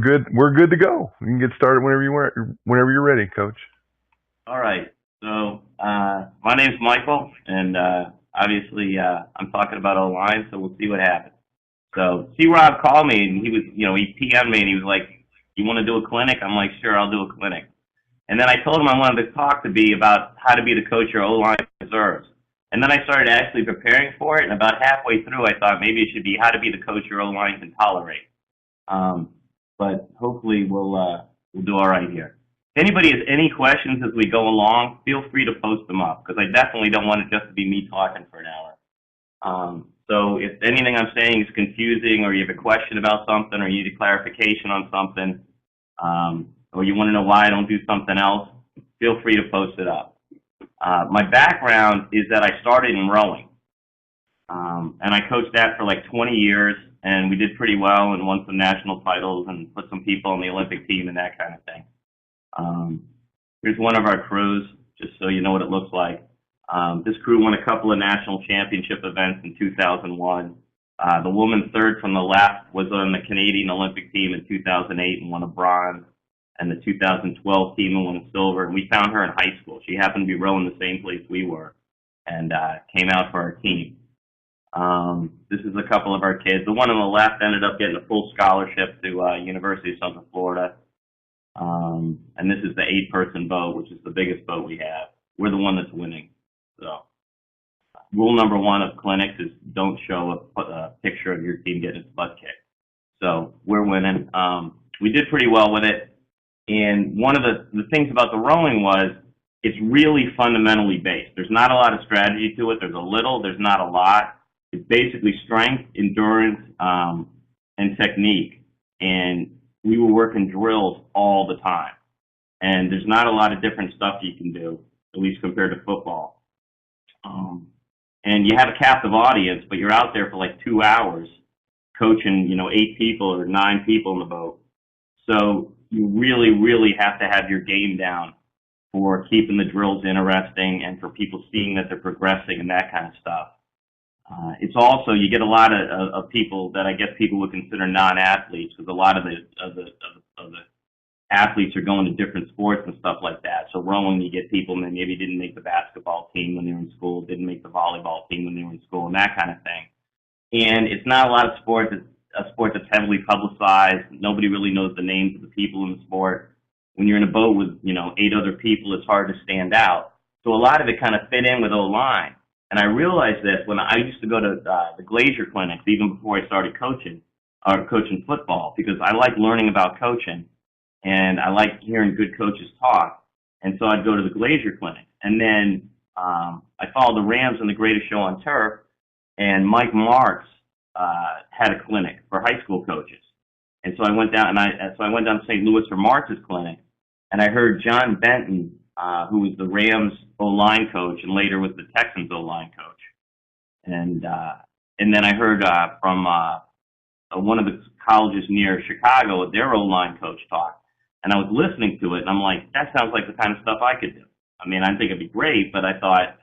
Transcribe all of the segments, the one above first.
Good. We're good to go. You can get started whenever you're ready, Coach. All right. So my name's Michael, and obviously I'm talking about O-line, so we'll see what happens. So C-Rob called me, and he PM'd me, and he was like, "You want to do a clinic?" I'm like, "Sure, I'll do a clinic." And then I told him I wanted to talk to be about how to be the coach your O-line deserves. And then I started actually preparing for it, and about halfway through, I thought maybe it should be how to be the coach your O-line can tolerate. Um, but hopefully we'll do all right here. If anybody has any questions as we go along, feel free to post them up because I definitely don't want it just to be me talking for an hour. So if anything I'm saying is confusing or you have a question about something or you need a clarification on something, or you want to know why I don't do something else, feel free to post it up. My background is that I started in rowing, and I coached that for like 20 years, and we did pretty well and won some national titles and put some people on the Olympic team and that kind of thing. Here's one of our crews, just so you know what it looks like. This crew won a couple of national championship events in 2001. The woman third from the left was on the Canadian Olympic team in 2008 and won a bronze, and the 2012 team and won a silver. And we found her in high school. She happened to be rowing the same place we were, and came out for our team. This is a couple of our kids. The one on the left ended up getting a full scholarship to University of Central Florida. And this is the 8-person boat, which is the biggest boat we have. We're the one that's winning. So, rule number 1 of clinics is don't show a picture of your team getting its butt kicked. So, we're winning. We did pretty well with it. And one of the things about the rowing was it's really fundamentally based. There's not a lot of strategy to it. There's a little, there's not a lot. It's basically strength, endurance, and technique. And we were working drills all the time. And there's not a lot of different stuff you can do, at least compared to football. And you have a captive audience, but you're out there for like 2 hours coaching, 8 people or 9 people in the boat. So you really, really have to have your game down for keeping the drills interesting and for people seeing that they're progressing and that kind of stuff. It's also, you get a lot of people that I guess people would consider non-athletes because a lot of the athletes are going to different sports and stuff like that. So rowing, you get people that maybe didn't make the basketball team when they were in school, didn't make the volleyball team when they were in school, and that kind of thing. And it's not a lot of sports. It's a sport that's heavily publicized. Nobody really knows the names of the people in the sport. When you're in a boat with, 8 other people, it's hard to stand out. So a lot of it kind of fit in with O-line. And I realized this when I used to go to the Glazier clinics, even before I started coaching football, because I like learning about coaching and I like hearing good coaches talk. And so I'd go to the Glazier clinic. And then I followed the Rams in the Greatest Show on Turf, and Mike Marks had a clinic for high school coaches. And so I went down to St. Louis for Marks' clinic, and I heard John Benton, who was the Rams O-line coach and later was the Texans O-line coach. And then I heard from one of the colleges near Chicago, their O-line coach talk. And I was listening to it, and I'm like, that sounds like the kind of stuff I could do. I mean, I think it'd be great, but I thought,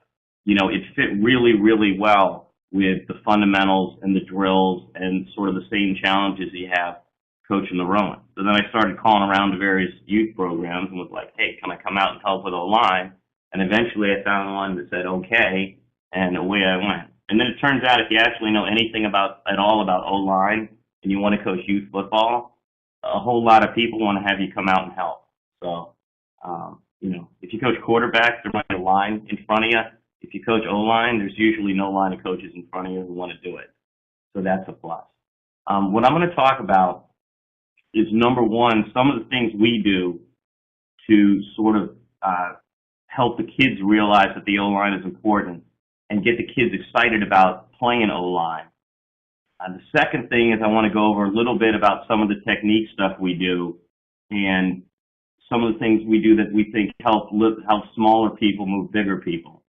it fit really, really well with the fundamentals and the drills and sort of the same challenges you have coaching the rowing. So then I started calling around to various youth programs and was like, hey, can I come out and help with O-line? And eventually I found one that said, okay, and away I went. And then it turns out if you actually know anything at all about O-line and you want to coach youth football, a whole lot of people want to have you come out and help. So, if you coach quarterbacks, there might be a line in front of you. If you coach O-line, there's usually no line of coaches in front of you who want to do it. So that's a plus. What I'm going to talk about is, number one, some of the things we do to sort of help the kids realize that the O-line is important and get the kids excited about playing O-line. The second thing is I want to go over a little bit about some of the technique stuff we do and some of the things we do that we think help smaller people move bigger people.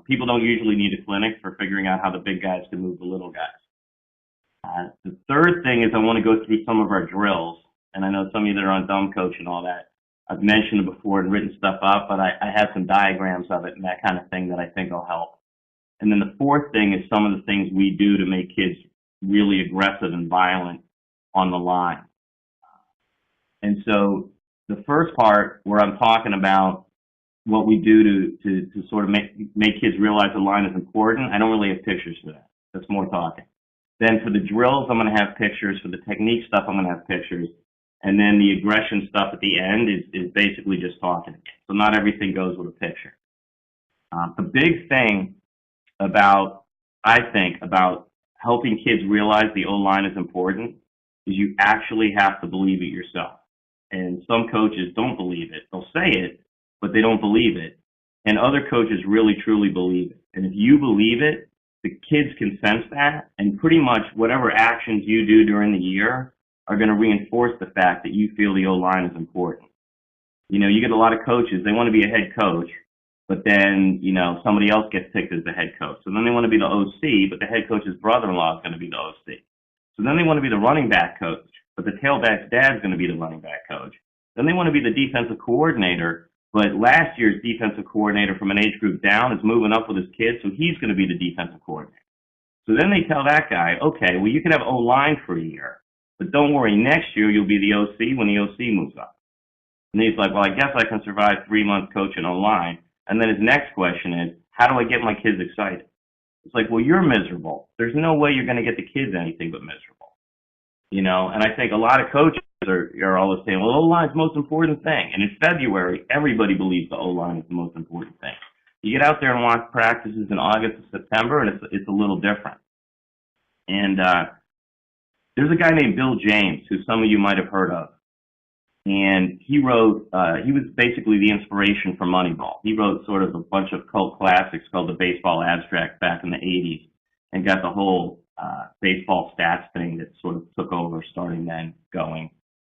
People don't usually need a clinic for figuring out how the big guys can move the little guys. The third thing is I want to go through some of our drills, and I know some of you that are on Dumb Coach and all that, I've mentioned it before and written stuff up, but I have some diagrams of it and that kind of thing that I think will help. And then the fourth thing is some of the things we do to make kids really aggressive and violent on the line. And so the first part where I'm talking about what we do to sort of make kids realize the line is important, I don't really have pictures for that. That's more talking. Then for the drills, I'm going to have pictures. For the technique stuff, I'm going to have pictures. And then the aggression stuff at the end is basically just talking. So not everything goes with a picture. The big thing I think, about helping kids realize the O-line is important is you actually have to believe it yourself. And some coaches don't believe it. They'll say it, but they don't believe it. And other coaches really, truly believe it. And if you believe it, the kids can sense that, and pretty much whatever actions you do during the year are going to reinforce the fact that you feel the O-line is important. You know, you get a lot of coaches, they want to be a head coach, but then, you know, somebody else gets picked as the head coach. So then they want to be the OC, but the head coach's brother-in-law is going to be the OC. So then they want to be the running back coach, but the tailback's dad's going to be the running back coach. Then they want to be the defensive coordinator, but last year's defensive coordinator from an age group down is moving up with his kids, so he's going to be the defensive coordinator. So then they tell that guy, okay, well, you can have O-line for a year, but don't worry, next year you'll be the OC when the OC moves up. And he's like, well, I guess I can survive 3 months coaching O-line. And then his next question is, how do I get my kids excited? It's like, well, you're miserable. There's no way you're going to get the kids anything but miserable. You know, and I think a lot of coaches are always saying, well, O-line's the most important thing. And in February, everybody believes the O-line is the most important thing. You get out there and watch practices in August and September, and it's a little different. And there's a guy named Bill James, who some of you might have heard of. And he wrote, he was basically the inspiration for Moneyball. He wrote sort of a bunch of cult classics called the Baseball Abstract back in the 80s, and got the whole baseball stats thing that sort of took over starting then going.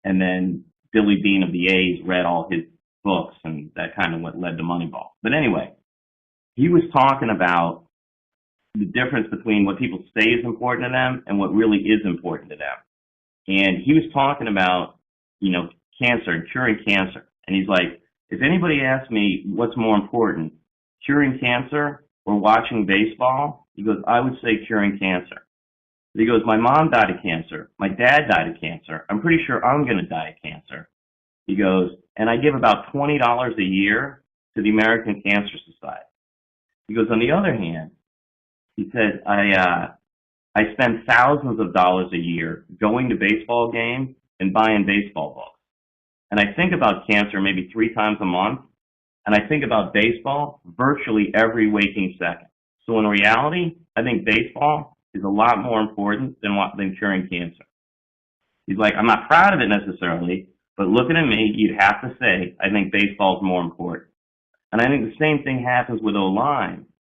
And then Billy Beane of the A's read all his books, and that kind of what led to Moneyball. But anyway, he was talking about the difference between what people say is important to them and what really is important to them. And he was talking about, you know, cancer and curing cancer. And he's like, if anybody asks me what's more important, curing cancer or watching baseball, he goes, I would say curing cancer. He goes, my mom died of cancer. My dad died of cancer. I'm pretty sure I'm going to die of cancer. He goes, and I give about $20 a year to the American Cancer Society. He goes, on the other hand, he said, I spend thousands of dollars a year going to baseball games and buying baseball books. And I think about cancer maybe 3 times a month, and I think about baseball virtually every waking second. So in reality, I think baseball is a lot more important than curing cancer. He's like, I'm not proud of it necessarily, but looking at me, you'd have to say, I think baseball is more important. And I think the same thing happens with O-line.